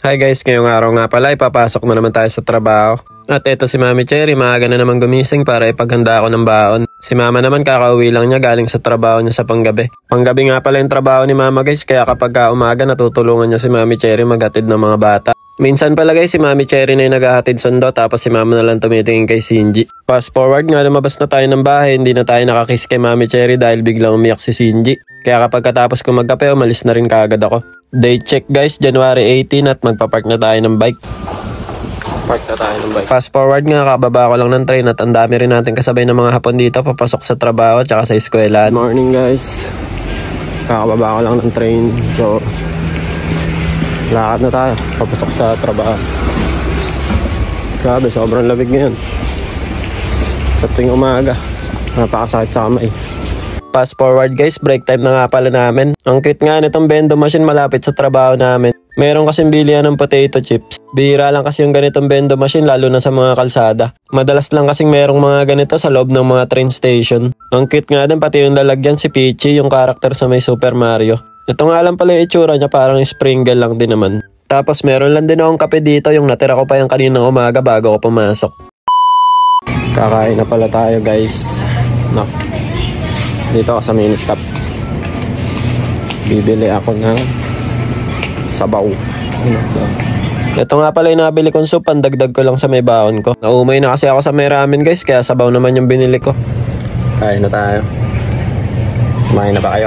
Hi guys, ngayong araw nga pala ipapasok na naman tayo sa trabaho. At eto si Mami Cherry, maaga na naman gumising para ipaghanda ako ng baon. Si Mama naman kakauwi lang niya galing sa trabaho niya sa panggabi. Panggabi nga pala yung trabaho ni Mama guys, kaya kapag umaga natutulungan niya si Mami Cherry maghatid ng mga bata. Minsan pala guys, si Mami Cherry na yung naghahatid sundo tapos si Mama na lang tumitingin kay Shinji. Fast forward nga, lumabas na tayo ng bahay, hindi na tayo nakakiss kay Mami Cherry dahil biglang umiyak si Shinji. Kaya kapag katapos ko magkape, umalis na rin kaagad ako. Date check guys, January 18 at magpapark na tayo ng bike. Fast forward nga, kababa ko lang ng train at ang dami rin natin kasabay ng mga hapon dito papasok sa trabaho at saka sa eskwela. Good morning guys, kakababa ko lang ng train, so lakad na tayo papasok sa trabaho. Grabe, sobrang lamig ngayon sa tuwing umaga, napakasakit sa kamay. Fast forward guys, break time na nga pala namin. Ang cute nga nitong bendo machine malapit sa trabaho namin. Meron kasing bilihan ng potato chips. Bihira lang kasi yung ganitong bendo machine lalo na sa mga kalsada. Madalas lang kasing merong mga ganito sa loob ng mga train station. Ang cute nga din, pati yung lalagyan si Peachy, yung karakter sa may Super Mario. Ito nga lang pala yung itsura niya, parang Sprinkle lang din naman. Tapos meron lang din akong kape dito, yung natira ko pa yung kaninang umaga bago ko pumasok. Kakain na pala tayo guys. No. Dito ako sa mini stop. Bibili ako ng sabaw. Ito nga pala yung nabili kong soup, pandagdag ko lang sa may baon ko. Naumay na kasi ako sa may ramen guys, kaya sabaw naman yung binili ko. Kain na tayo. Kumain na ba kayo?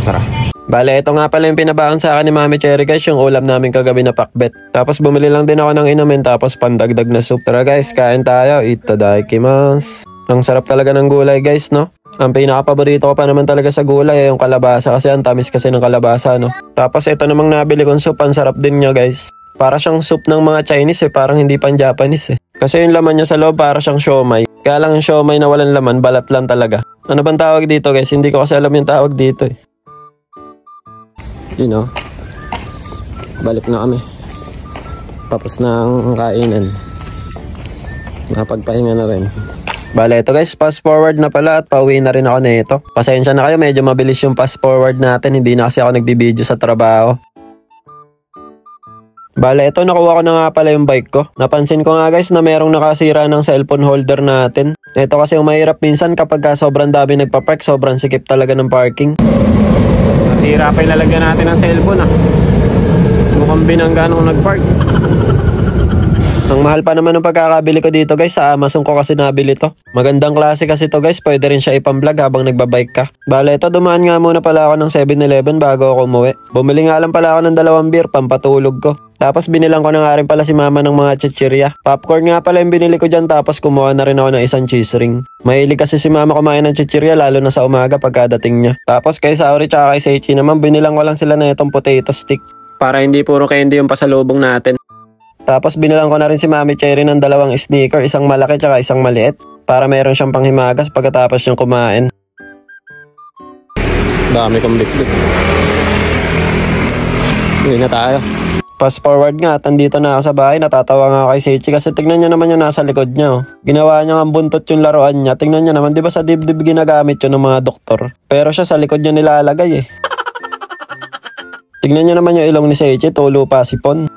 Tara. Bale, ito nga pala yung pinabaon sa akin ni Mami Cherry guys, yung ulam namin kagabi na pakbet. Tapos bumili lang din ako ng inumin, tapos pandagdag na soup. Tara guys, kain tayo. Itadakimasu. Ang sarap talaga ng gulay guys, no? Ang pinaka-paborito ko pa naman talaga sa gulay ay yung kalabasa kasi ang tamis kasi ng kalabasa, no? Tapos ito namang nabili kong soup, ang sarap din niya guys. Para siyang soup ng mga Chinese parang hindi pang Japanese Kasi yung laman niya sa loob para siyang siomai. Kaya lang yung siomai na walang laman, balat lang talaga. Ano bang tawag dito guys? Hindi ko kasi alam yung tawag dito You know, balik na kami. Tapos na ang kainan. Napagpahinga na rin. Bale, ito guys, fast forward na pala at pauwi na rin ako nito. Pasensya na kayo, medyo mabilis yung fast forward natin. Hindi na kasi ako nagbibideo sa trabaho. Bale, ito nakuha ko na nga pala yung bike ko. Napansin ko nga guys na merong nakasira ng cellphone holder natin. Ito kasi yung mahirap minsan kapag sobrang dami nagpa-park, sobrang sikip talaga ng parking. Nasira pa yung lalagyan natin ng cellphone Mukhang binangga nung nag-park. Ang mahal pa naman ng pagkakabili ko dito guys, sa Amazon ko kasi nabili to. Magandang klase kasi to guys, pwede rin siya ipang-vlog habang nagbabike ka. Bale, ito dumaan nga muna pala ako ng 7-Eleven bago ako umuwi. Bumili nga lang pala ako ng 2 beer, pampatulog ko. Tapos binilang ko na nga rin pala si Mama ng mga chichirya. Popcorn nga pala yung binili ko dyan, tapos kumuha na rin ako ng isang cheese ring. Mahilig kasi si Mama kumain ng chichirya lalo na sa umaga pagkadating niya. Tapos kay Saori tsaka kay Seichi naman, binilang ko lang sila na itong potato stick. Para hindi puro candy yung pasalubong natin. Tapos binilang ko na rin si Mami Cherry ng 2 sneaker, isang malaki tsaka isang maliit. Para meron siyang panghimagas pagkatapos niyang kumain. Dami kong bitbit. Uwi na tayo. Fast forward nga at andito na ako sa bahay, natatawa nga ako kay Seichi kasi tignan niya naman yung nasa likod niya Ginawa niya ng buntot yung laruan niya. Tignan niya naman, di ba sa dibdib ginagamit yun ng mga doktor? Pero siya sa likod niya nilalagay Tignan niya naman yung ilong ni Seichi, tulo pa sipon.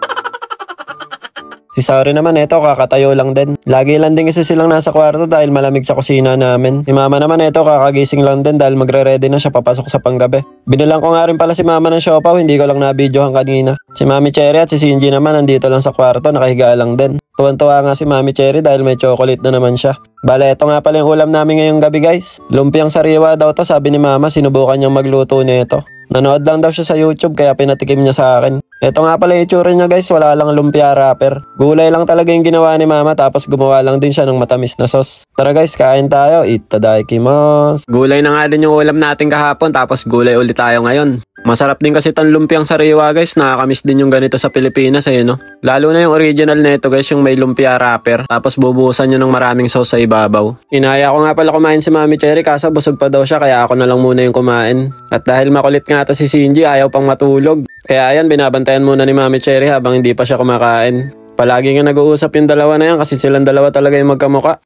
Si Saori naman ito, kakatayo lang din. Lagi lang din kasi silang nasa kwarto dahil malamig sa kusina namin. Si Mama naman ito, kakagising lang din dahil magre-ready na siya papasok sa panggabi. Binilang ko nga rin pala si Mama ng siopaw, hindi ko lang na-videohan kanina. Si Mami Cherry at si Shinji naman nandito lang sa kwarto, nakahiga lang din. Tuwan-tuwa nga si Mami Cherry dahil may chocolate na naman siya. Bale, ito nga pala yung ulam namin ngayong gabi guys. Lumpiang sariwa daw to, sabi ni Mama, sinubukan niyang magluto nito. Nanood lang daw siya sa YouTube kaya pinatikim niya sa akin. Ito nga pala yung itsura niya guys, wala lang lumpia wrapper. Gulay lang talaga yung ginawa ni Mama tapos gumawa lang din siya ng matamis na sauce. Tara guys, kain tayo. Itadakimasu. Gulay na nga din yung ulam natin kahapon tapos gulay ulit tayo ngayon. Masarap din kasi itong lumpiang sariwa guys, nakakamiss din yung ganito sa Pilipinas no? Lalo na yung original nito guys, yung may lumpia wrapper. Tapos bubuhusan nyo ng maraming sauce sa ibabaw. Inaya ko nga pala kumain si Mami Cherry kaso busog pa daw siya kaya ako na lang muna yung kumain. At dahil makulit nga to si Shinji, ayaw pang matulog. Kaya ayan, binabantayan muna ni Mami Cherry habang hindi pa siya kumakain. Palagi nga nag-uusap yung dalawa na yan kasi silang dalawa talaga yung magkamuka.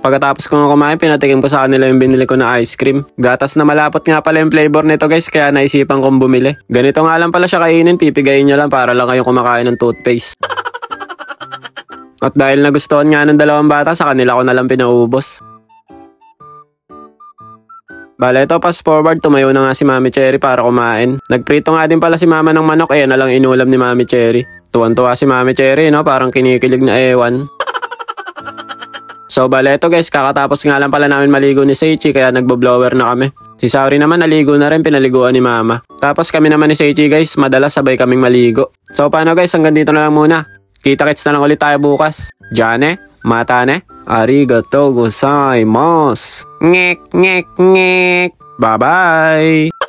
Pagkatapos ko nga kumain, pinatikim ko sa kanila yung binili ko na ice cream. Gatas na malapot nga pala yung flavor nito guys, kaya naisipan kong bumili. Ganito nga lang pala siya kainin, pipigayin nyo lang para lang kayong kumakain ng toothpaste. At dahil nagustuhan nga ng dalawang bata, sa kanila ko na lang pinaubos. Bale, ito fast forward, tumayo na nga si Mami Cherry para kumain. Nagprito nga din pala si Mama ng manok, na lang inulam ni Mami Cherry. Tuwan-tuwa si Mami Cherry, no? Parang kinikilig na ewan. So, bale, ito guys, kakatapos nga lang pala namin maligo ni Seichi, kaya nagbo-blower na kami. Si Saori naman naligo na rin, pinaliguan ni Mama. Tapos kami naman ni Seichi guys, madalas sabay kaming maligo. So, paano guys, hanggang dito na lang muna. Kita-kits na lang ulit tayo bukas. Jane, matane, arigatou gozaimasu. Ngek, ngek, ngek. Bye-bye!